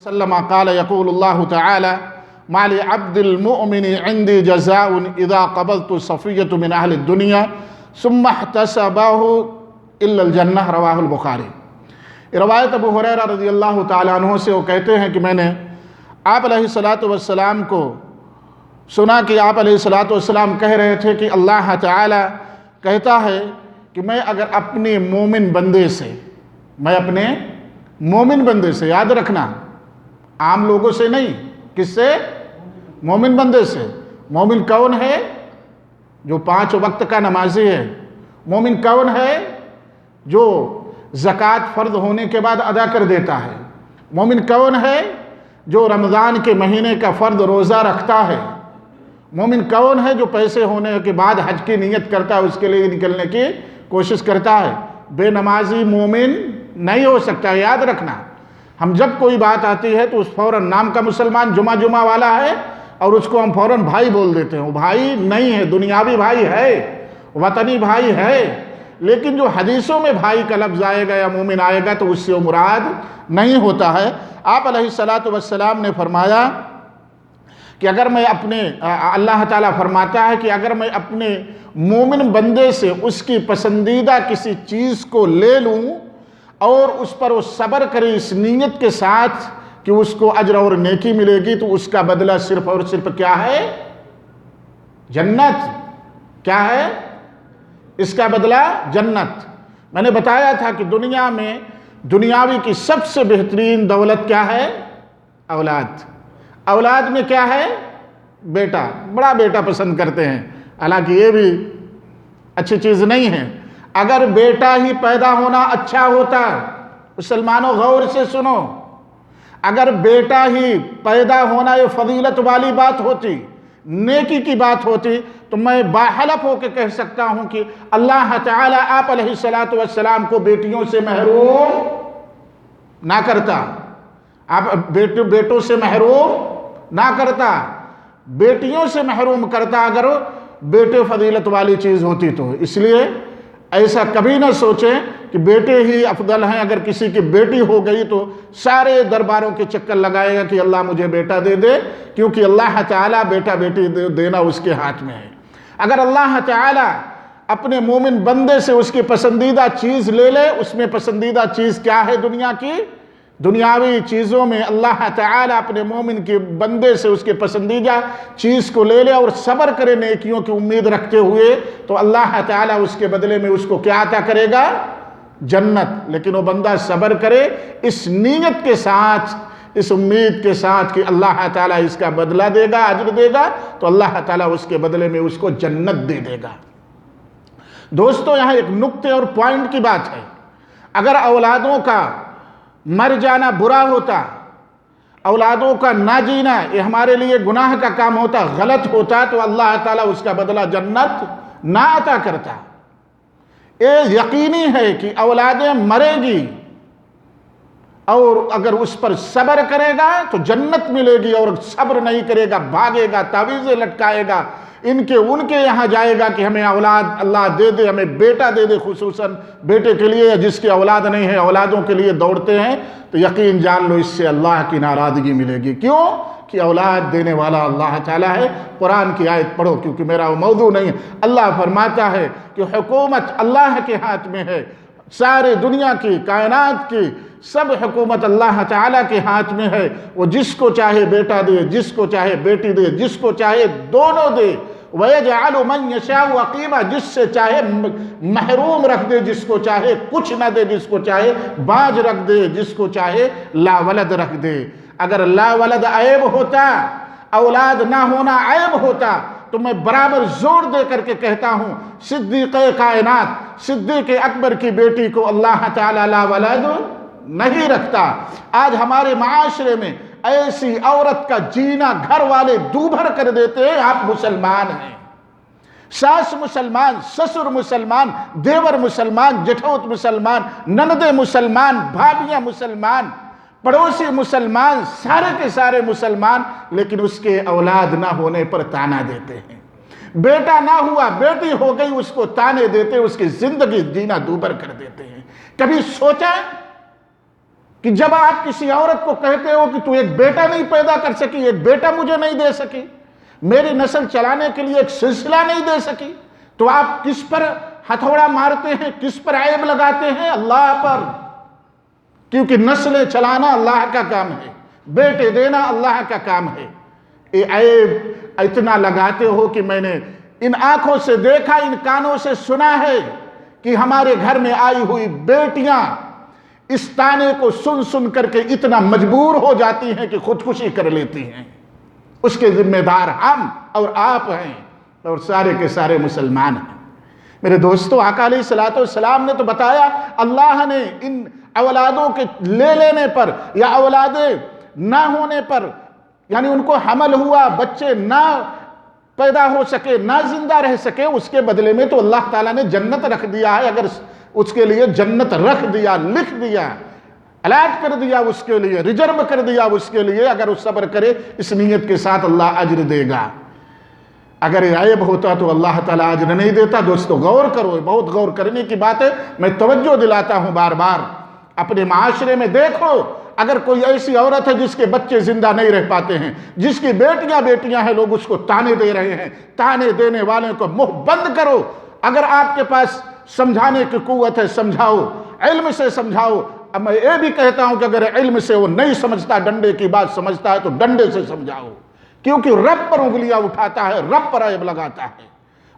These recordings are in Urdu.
وسلم قال يقول الله تعالى ما لعبد المؤمن عندي جزاء إذا قبضت صفية من أهل الدنيا ثم احتسبه إلا الجنة رواہ البخاری۔ روایت ابو ہریرہ رضی اللہ تعالیٰ عنہ سے وہ کہتے ہیں کہ میں نے آپ علیہ السلام کو سنا کہ آپ علیہ السلام کہہ رہے تھے کہ اللہ تعالیٰ کہتا ہے کہ میں اگر اپنے مومن بندے سے یاد رکھنا، عام لوگوں سے نہیں، کس سے؟ مومن بندے سے۔ مومن کون ہے؟ جو 5 وقت کا نمازی ہے۔ مومن کون ہے؟ جو زکوٰۃ فرض ہونے کے بعد ادا کر دیتا ہے۔ مومن کون ہے؟ جو رمضان کے مہینے کا فرض روزہ رکھتا ہے۔ مومن کون ہے؟ جو پیسے ہونے کے بعد حج کی نیت کرتا ہے، اس کے لیے نکلنے کی کوشش کرتا ہے۔ بے نمازی مومن نہیں ہو سکتا، یاد رکھنا۔ ہم جب کوئی بات آتی ہے تو اس فوراً نام کا مسلمان جمعہ والا ہے اور اس کو ہم فوراً بھائی بول دیتے ہیں۔ وہ بھائی نہیں ہے، دنیاوی بھائی ہے، وطنی بھائی ہے، لیکن جو حدیثوں میں بھائی کا لفظ آئے گا یا مومن آئے گا تو اس سے وہ مراد نہیں ہوتا ہے۔ آپ علیہ السلام نے فرمایا کہ اگر میں اللہ تعالیٰ فرماتا ہے کہ اگر میں اپنے مومن بندے سے اس کی پسندیدہ کسی چیز کو لے لوں اور اس پر وہ صبر کرے اس نیت کے ساتھ کہ اس کو اجر اور نیکی ملے گی، تو اس کا بدلہ صرف اور صرف کیا ہے؟ جنت۔ کیا ہے اس کا بدلہ؟ جنت۔ میں نے بتایا تھا کہ دنیا میں دنیاوی کی سب سے بہترین دولت کیا ہے؟ اولاد۔ اولاد میں کیا ہے؟ بیٹا۔ بڑا بیٹا پسند کرتے ہیں، حالانکہ یہ بھی اچھی چیز نہیں ہے۔ اگر بیٹا ہی پیدا ہونا اچھا ہوتا، مسلمانوں غور سے سنو، اگر بیٹا ہی پیدا ہونا یہ فضیلت والی بات ہوتی، نیکی کی بات ہوتی، تو میں باحلف ہو کے کہہ سکتا ہوں کہ اللہ تعالیٰ آپ علیہ السلام کو بیٹیوں سے محروم نہ کرتا۔ آپ بیٹوں سے محروم نہ کرتا، بیٹیوں سے محروم کرتا اگر بیٹے فضیلت والی چیز ہوتی تو۔ اس لیے ایسا کبھی نہ سوچیں کہ بیٹے ہی افضل ہیں۔ اگر کسی کی بیٹی ہو گئی تو سارے درباروں کے چکر لگائے گا کہ اللہ مجھے بیٹا دے دے، کیونکہ اللہ تعالیٰ بیٹا بیٹی دینا اس کے ہاتھ میں ہے۔ اگر اللہ تعالیٰ اپنے مومن بندے سے اس کی پسندیدہ چیز لے لے، اس میں پسندیدہ چیز کیا ہے دنیا کی؟ دنیاوی چیزوں میں اللہ تعالیٰ اپنے مومن کے بندے سے اس کے پسندیدہ چیز کو لے لے اور صبر کرے نیکیوں کی امید رکھتے ہوئے، تو اللہ تعالیٰ اس کے بدلے میں اس کو کیا عطا کرے گا؟ جنت۔ لیکن وہ بندہ صبر کرے اس نیت کے ساتھ، اس امید کے ساتھ کہ اللہ تعالیٰ اس کا بدلہ دے گا، اجر دے گا، تو اللہ تعالیٰ اس کے بدلے میں اس کو جنت دے دے گا۔ دوستو، یہاں ایک نقطے اور پوائنٹ کی بات ہے۔ اگر اولادوں کا مر جانا برا ہوتا، اولادوں کا نہ جینا یہ ہمارے لیے گناہ کا کام ہوتا، غلط ہوتا، تو اللہ تعالیٰ اس کا بدلہ جنت نہ عطا کرتا۔ یہ یقینی ہے کہ اولادیں مرے گی اور اگر اس پر صبر کرے گا تو جنت ملے گی، اور صبر نہیں کرے گا، بھاگے گا، تعویذیں لٹکائے گا، ان کے یہاں جائے گا کہ ہمیں اولاد اللہ دے دے، ہمیں بیٹا دے دے، خصوصاً بیٹے کے لیے، جس کی اولاد نہیں ہے اولادوں کے لیے دوڑتے ہیں، تو یقین جان لو اس سے اللہ کی ناراضگی ملے گی۔ کیوں؟ کہ اولاد دینے والا اللہ تعالیٰ ہے۔ قرآن کی آیت پڑھو، کیونکہ میرا وہ موضوع نہیں ہے۔ اللہ فرماتا ہے کہ حکومت اللہ کے ہاتھ میں ہے، سارے دنیا کی، کائنات کی سب حکومت اللہ تعالیٰ کے ہاتھ میں ہے۔ وہ جس کو چاہے بیٹا دے، جس کو چاہے بیٹی دے، جس کو چاہے دونوں دے۔ وَيَجْعَلُ مَنْ يَشَاءُ عَقِيمًا، جس سے چاہے محروم رکھ دے، جس کو چاہے کچھ نہ دے، جس کو چاہے باج رکھ دے، جس کو چاہے لا ولد رکھ دے۔ اگر لا ولد عیب ہوتا، اولاد نہ ہونا عیب ہوتا، تو میں برابر زور دے کر کے کہتا ہوں صدیق کائنات، صدیق اکبر کی بیٹی کو اللہ تعالیٰ لا ولد نہیں رکھتا۔ آج ہمارے معاشرے میں ایسی عورت کا جینا گھر والے دوبھر کر دیتے ہیں۔ آپ مسلمان ہیں، ساس مسلمان، سسر مسلمان، دیور مسلمان، جٹھوت مسلمان، نندے مسلمان، بھابیاں مسلمان، پڑوسی مسلمان، سارے کے سارے مسلمان، لیکن اس کے اولاد نہ ہونے پر تانا دیتے ہیں۔ بیٹا نہ ہوا، بیٹی ہو گئی، اس کو تانے دیتے، اس کی زندگی جینا دوبھر کر دیتے ہیں۔ کبھی سوچا کہ جب آپ کسی عورت کو کہتے ہو کہ تو ایک بیٹا نہیں پیدا کر سکی، ایک بیٹا مجھے نہیں دے سکی، میری نسل چلانے کے لیے ایک سلسلہ نہیں دے سکی، تو آپ کس پر ہتھوڑا مارتے ہیں، کس پر عیب لگاتے ہیں؟ اللہ پر، کیونکہ نسلیں چلانا اللہ کا کام ہے، بیٹے دینا اللہ کا کام ہے۔ یہ عیب اتنا لگاتے ہو کہ میں نے ان آنکھوں سے دیکھا، ان کانوں سے سنا ہے کہ ہمارے گھر میں آئی ہوئی بیٹیاں اس تانے کو سن سن کر کے اتنا مجبور ہو جاتی ہیں کہ خودکشی کر لیتی ہیں۔ اس کے ذمہ دار ہم اور آپ ہیں اور سارے کے سارے مسلمان ہیں۔ میرے دوستو، آقا علیہ السلام نے تو بتایا، اللہ نے ان اولادوں کے لے لینے پر یا اولادیں نہ ہونے پر، یعنی ان کو حمل ہوا، بچے نہ پیدا ہو سکے، نہ زندہ رہ سکے، اس کے بدلے میں تو اللہ تعالیٰ نے جنت رکھ دیا ہے۔ اگر اس کے لیے جنت رکھ دیا، لکھ دیا، الاٹ کر دیا، اس کے لیے ریزرو کر دیا، اس کے لیے اگر اس صبر کرے اس نیت کے ساتھ اللہ اجر دے گا۔ اگر یہ عیب ہوتا تو اللہ تعالیٰ اجر نہیں دیتا۔ دوستو غور کرو، بہت غور کرنے کی بات ہے، میں توجہ دلاتا ہوں بار بار۔ اپنے معاشرے میں دیکھو، اگر کوئی ایسی عورت ہے جس کے بچے زندہ نہیں رہ پاتے ہیں، جس کی بیٹیاں ہیں، لوگ اس کو تانے دے رہے ہیں، تانے دینے والوں کو منہ بند کرو۔ اگر آپ کے پاس سمجھانے کی قوت ہے سمجھاؤ، علم سے سمجھاؤ۔ اب میں یہ بھی کہتا ہوں کہ اگر علم سے وہ نہیں سمجھتا، ڈنڈے کی بات سمجھتا ہے، تو ڈنڈے سے سمجھاؤ، کیونکہ رب پر انگلیاں اٹھاتا ہے، رب پر عیب لگاتا ہے،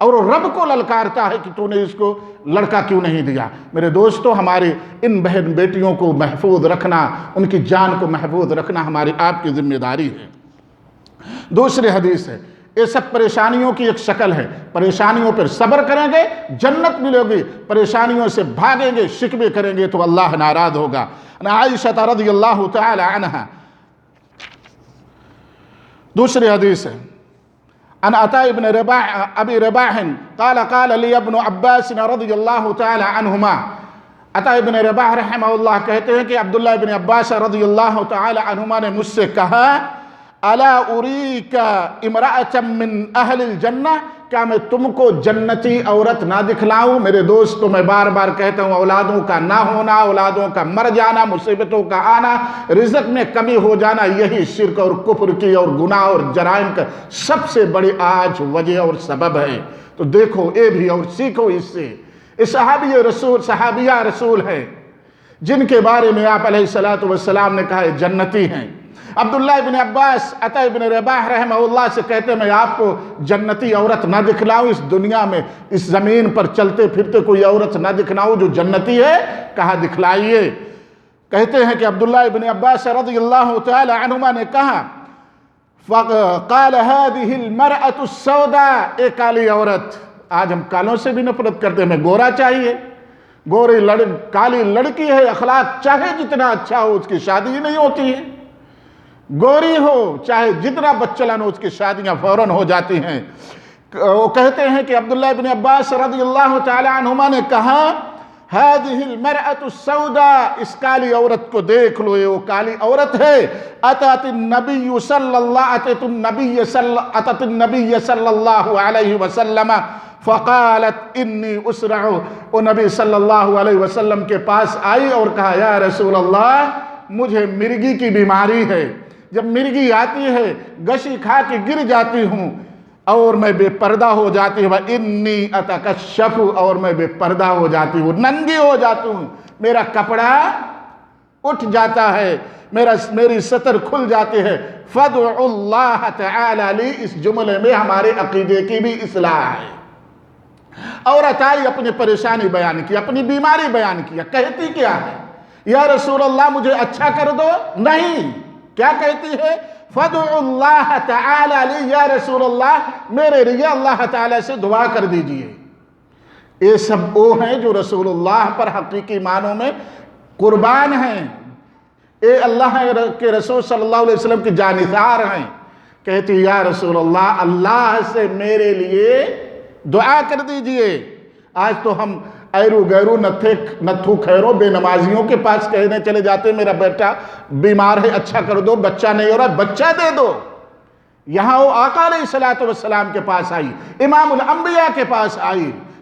اور وہ رب کو للکارتا ہے کہ تو نے اس کو لڑکا کیوں نہیں دیا۔ میرے دوستو، ہمارے ان بہن بیٹیوں کو محفوظ رکھنا، ان کی جان کو محفوظ رکھنا ہماری آپ کی ذمہ داری ہے۔ دوسری حدیث ہے، یہ سب پریشانیوں کی ایک شکل ہے، پریشانیوں پر صبر کریں گے جنت ملے گی، پریشانیوں سے بھاگیں گے، شکوے کریں گے تو اللہ ناراض ہوگا۔ عائشہ رضی اللہ تعالی عنہا، دوسری حدیث ہے، عن عطاء بن ابی رباح قال قال لی ابن عباس رضی اللہ تعالی عنہما، عطاء بن رباح رحمہ اللہ کہتے ہیں کہ عبداللہ بن عباس رضی اللہ تعالی عنہما نے مجھ سے کہا، الا اریک امرأة من اہل الجنہ، کیا میں تم کو جنتی عورت نہ دکھلاؤں؟ میرے دوستو، میں بار بار کہتا ہوں، اولادوں کا نہ ہونا، اولادوں کا مر جانا، مصیبتوں کا آنا، رزق میں کمی ہو جانا، یہی شرک اور کفر کی اور گناہ اور جرائم کا سب سے بڑی آج وجہ اور سبب ہے۔ تو دیکھو اے بھی اور سیکھو اس سے۔ اس صحابیہ رسول ہے جن کے بارے میں آپ علیہ السلام نے کہا جنتی ہیں۔ عبداللہ بن عباس عطاء بن رباح رحمہ اللہ سے کہتے ہیں، میں آپ کو جنتی عورت نہ دکھلاؤں؟ اس دنیا میں، اس زمین پر چلتے پھرتے کوئی عورت نہ دکھلاؤں جو جنتی ہے؟ کہا دکھلائیے۔ کہتے ہیں کہ عبداللہ بن عباس رضی اللہ تعالی عنہما نے کہا، قال هذه المرأة السوداء، ایک کالی عورت۔ آج ہم کالوں سے بھی نفرت کرتے ہیں، ہمیں گورا چاہیے، کالی لڑکی ہے، اخلاق چاہے جتنا اچھا ہو اس کی شادی ہی نہیں ہوتی ہے، گوری ہو چاہے جتنا بچلن ہو اس کی شادیاں فوراً ہو جاتی ہیں۔ وہ کہتے ہیں کہ عبداللہ بن عباس رضی اللہ تعالی عنہما نے کہا، هذه المرأة السوداء، اس کالی عورت کو دیکھ لو، یہ وہ کالی عورت ہے، اتت النبی صلی اللہ علیہ وسلم فقالت انی اسرع، وہ نبی صلی اللہ علیہ وسلم کے پاس آئی اور کہا، یا رسول اللہ، مجھے مرگی کی بیماری ہے، جب مرگی آتی ہے گشی کھا کے گر جاتی ہوں اور میں بے پردہ ہو جاتی ہوں، انی اتکشف، اور میں بے پردہ ہو جاتی ہوں، ننگی ہو جاتی ہوں، میرا کپڑا اٹھ جاتا ہے، میری سطر کھل جاتی ہے، فادعوا اللہ تعالی لی، اس جملے میں ہمارے عقیدے کی بھی اصلاح ہے۔ عورت آئی، اپنی پریشانی بیان کی، اپنی بیماری بیان کیا، کہتی کیا ہے؟ یا رسول اللہ مجھے اچھا کر دو؟ نہیں، کیا کہتی ہے؟ فادعوا اللہ تعالی لی، یا رسول اللہ میرے لیے اللہ تعالی سے دعا کر دیجئے۔ یہ سب وہ ہیں جو رسول اللہ پر حقیقی معنوں میں قربان ہیں، اے اللہ کے رسول صلی اللہ علیہ وسلم کی جانثار ہیں۔ کہتی یا رسول اللہ، اللہ سے میرے لیے دعا کر دیجئے۔ آج تو ہم ایرو گیرو نتھو خیرو بے نمازیوں کے پاس کہنے چلے جاتے، میرا بیٹا بیمار ہے، اچھا کر دو، بچہ نہیں ہو رہا، بچہ دے دو۔ یہاں وہ آقا علیہ السلام کے پاس آئی، امام الانبیاء کے پاس آئی،